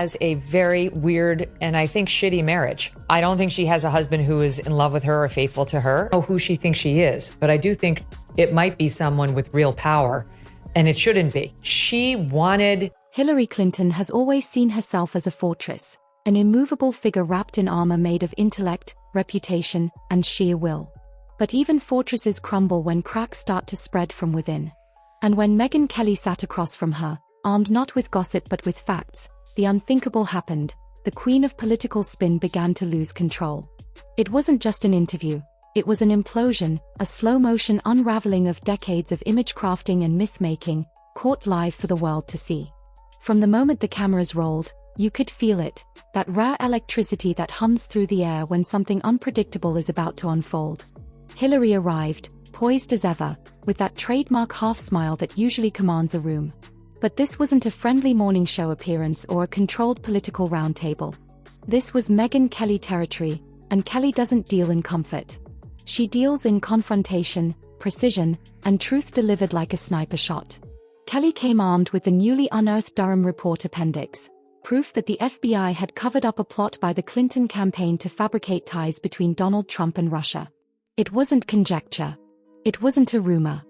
has a very weird and I think shitty marriage. I don't think she has a husband who is in love with her or faithful to her, or who she thinks she is. But I do think it might be someone with real power, and it shouldn't be. She wanted... Hillary Clinton has always seen herself as a fortress, an immovable figure wrapped in armor made of intellect, reputation, and sheer will. But even fortresses crumble when cracks start to spread from within. And when Megyn Kelly sat across from her, armed not with gossip but with facts, the unthinkable happened. The queen of political spin began to lose control. It wasn't just an interview. It was an implosion, a slow-motion unraveling of decades of image crafting and myth-making, caught live for the world to see. From the moment the cameras rolled, you could feel it, that rare electricity that hums through the air when something unpredictable is about to unfold. Hillary arrived, poised as ever, with that trademark half-smile that usually commands a room. But this wasn't a friendly morning show appearance or a controlled political roundtable. This was Megyn Kelly territory, and Kelly doesn't deal in comfort. She deals in confrontation, precision, and truth delivered like a sniper shot. Kelly came armed with the newly unearthed Durham report appendix, proof that the FBI had covered up a plot by the Clinton campaign to fabricate ties between Donald Trump and Russia. It wasn't conjecture. It wasn't a rumor.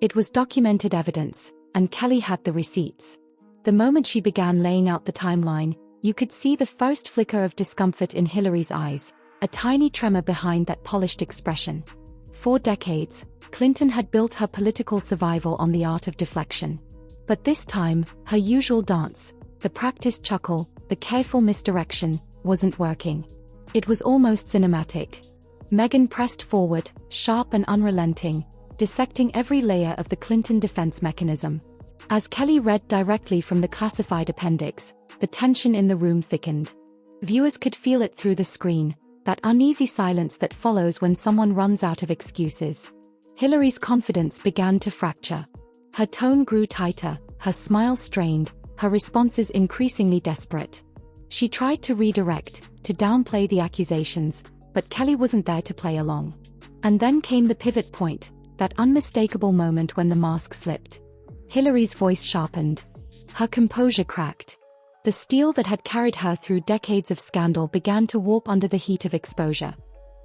It was documented evidence. And Kelly had the receipts. The moment she began laying out the timeline, you could see the first flicker of discomfort in Hillary's eyes, a tiny tremor behind that polished expression. For decades, Clinton had built her political survival on the art of deflection. But this time, her usual dance, the practiced chuckle, the careful misdirection, wasn't working. It was almost cinematic. Megyn pressed forward, sharp and unrelenting, dissecting every layer of the Clinton defense mechanism. As Kelly read directly from the classified appendix, the tension in the room thickened. Viewers could feel it through the screen, that uneasy silence that follows when someone runs out of excuses. Hillary's confidence began to fracture. Her tone grew tighter, her smile strained, her responses increasingly desperate. She tried to redirect, to downplay the accusations, but Kelly wasn't there to play along. And then came the pivot point, that unmistakable moment when the mask slipped. Hillary's voice sharpened. Her composure cracked. The steel that had carried her through decades of scandal began to warp under the heat of exposure.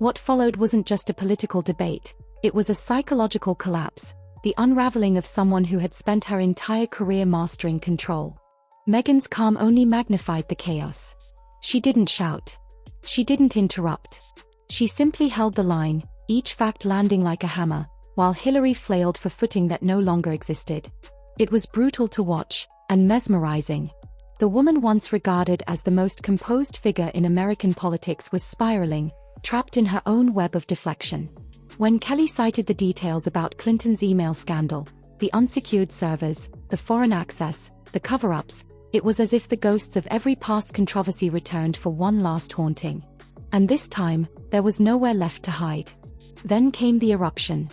What followed wasn't just a political debate, it was a psychological collapse, the unraveling of someone who had spent her entire career mastering control. Megyn's calm only magnified the chaos. She didn't shout. She didn't interrupt. She simply held the line, each fact landing like a hammer, while Hillary flailed for footing that no longer existed. It was brutal to watch, and mesmerizing. The woman once regarded as the most composed figure in American politics was spiraling, trapped in her own web of deflection. When Kelly cited the details about Clinton's email scandal, the unsecured servers, the foreign access, the cover-ups, it was as if the ghosts of every past controversy returned for one last haunting. And this time, there was nowhere left to hide. Then came the eruption.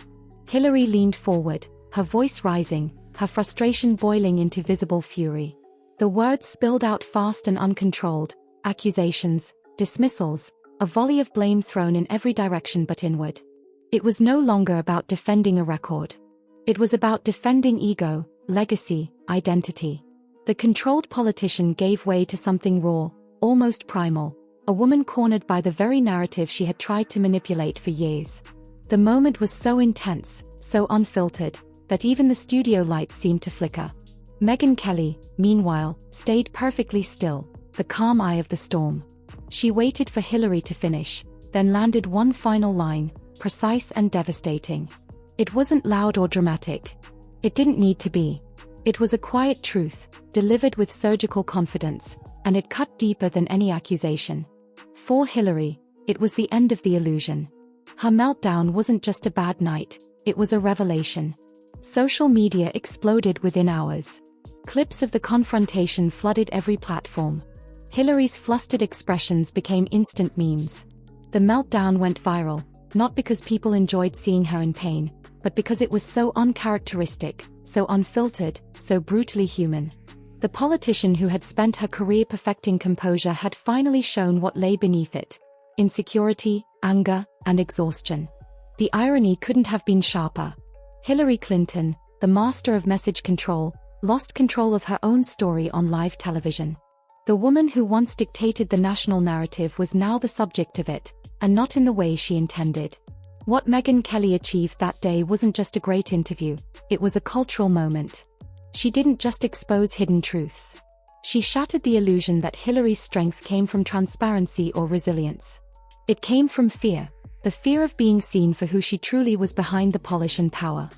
Hillary leaned forward, her voice rising, her frustration boiling into visible fury. The words spilled out fast and uncontrolled, accusations, dismissals, a volley of blame thrown in every direction but inward. It was no longer about defending a record. It was about defending ego, legacy, identity. The controlled politician gave way to something raw, almost primal, a woman cornered by the very narrative she had tried to manipulate for years. The moment was so intense, so unfiltered, that even the studio lights seemed to flicker. Megyn Kelly, meanwhile, stayed perfectly still, the calm eye of the storm. She waited for Hillary to finish, then landed one final line, precise and devastating. It wasn't loud or dramatic. It didn't need to be. It was a quiet truth, delivered with surgical confidence, and it cut deeper than any accusation. For Hillary, it was the end of the illusion. Her meltdown wasn't just a bad night, it was a revelation. Social media exploded within hours. Clips of the confrontation flooded every platform. Hillary's flustered expressions became instant memes. The meltdown went viral, not because people enjoyed seeing her in pain, but because it was so uncharacteristic, so unfiltered, so brutally human. The politician who had spent her career perfecting composure had finally shown what lay beneath it: insecurity, anger, and exhaustion. The irony couldn't have been sharper. Hillary Clinton, the master of message control, lost control of her own story on live television. The woman who once dictated the national narrative was now the subject of it, and not in the way she intended. What Megyn Kelly achieved that day wasn't just a great interview, it was a cultural moment. She didn't just expose hidden truths. She shattered the illusion that Hillary's strength came from transparency or resilience. It came from fear, the fear of being seen for who she truly was behind the polish and power.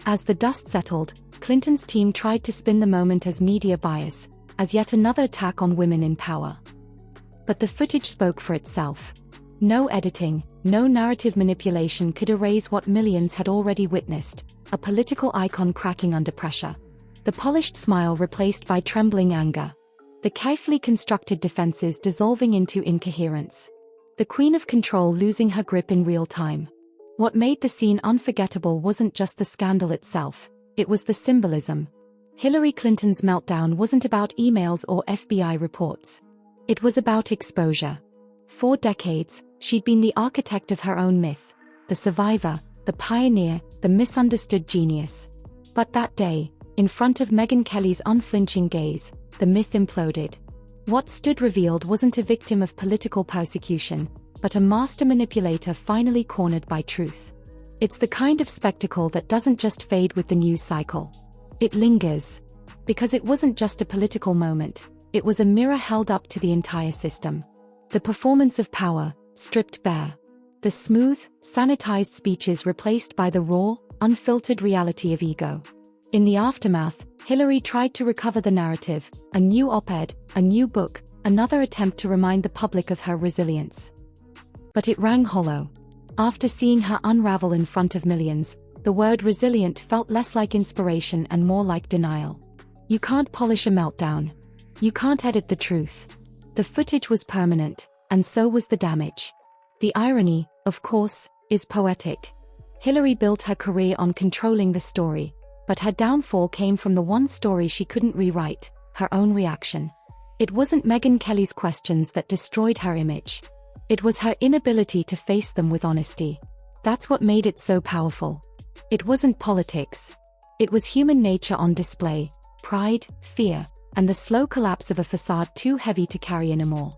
As the dust settled, Clinton's team tried to spin the moment as media bias, as yet another attack on women in power. But the footage spoke for itself. No editing, no narrative manipulation could erase what millions had already witnessed, a political icon cracking under pressure. The polished smile replaced by trembling anger. The carefully constructed defenses dissolving into incoherence. The queen of control losing her grip in real time. What made the scene unforgettable wasn't just the scandal itself, it was the symbolism. Hillary Clinton's meltdown wasn't about emails or FBI reports. It was about exposure. For decades, she'd been the architect of her own myth, the survivor, the pioneer, the misunderstood genius. But that day, in front of Megyn Kelly's unflinching gaze, the myth imploded. What stood revealed wasn't a victim of political persecution, but a master manipulator finally cornered by truth. It's the kind of spectacle that doesn't just fade with the news cycle. It lingers. Because it wasn't just a political moment, it was a mirror held up to the entire system. The performance of power, stripped bare. The smooth, sanitized speeches replaced by the raw, unfiltered reality of ego. In the aftermath, Hillary tried to recover the narrative, a new op-ed, a new book, another attempt to remind the public of her resilience. But it rang hollow. After seeing her unravel in front of millions, the word resilient felt less like inspiration and more like denial. You can't polish a meltdown. You can't edit the truth. The footage was permanent, and so was the damage. The irony, of course, is poetic. Hillary built her career on controlling the story, but her downfall came from the one story she couldn't rewrite, her own reaction. It wasn't Megyn Kelly's questions that destroyed her image. It was her inability to face them with honesty. That's what made it so powerful. It wasn't politics. It was human nature on display, pride, fear, and the slow collapse of a facade too heavy to carry anymore.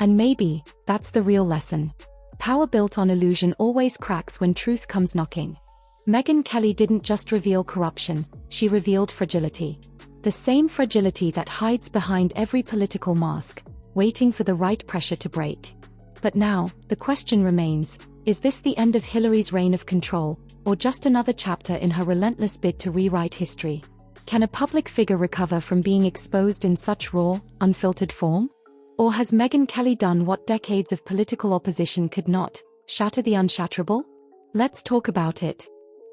And maybe, that's the real lesson. Power built on illusion always cracks when truth comes knocking. Megyn Kelly didn't just reveal corruption, she revealed fragility. The same fragility that hides behind every political mask, waiting for the right pressure to break. But now, the question remains, is this the end of Hillary's reign of control, or just another chapter in her relentless bid to rewrite history? Can a public figure recover from being exposed in such raw, unfiltered form? Or has Megyn Kelly done what decades of political opposition could not, shatter the unshatterable? Let's talk about it.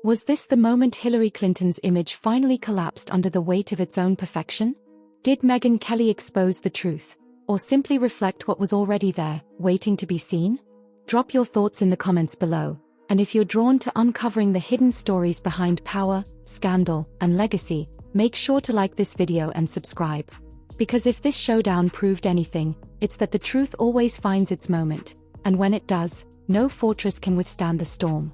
Was this the moment Hillary Clinton's image finally collapsed under the weight of its own perfection? Did Megyn Kelly expose the truth, or simply reflect what was already there, waiting to be seen? Drop your thoughts in the comments below, and if you're drawn to uncovering the hidden stories behind power, scandal, and legacy, make sure to like this video and subscribe. Because if this showdown proved anything, it's that the truth always finds its moment, and when it does, no fortress can withstand the storm.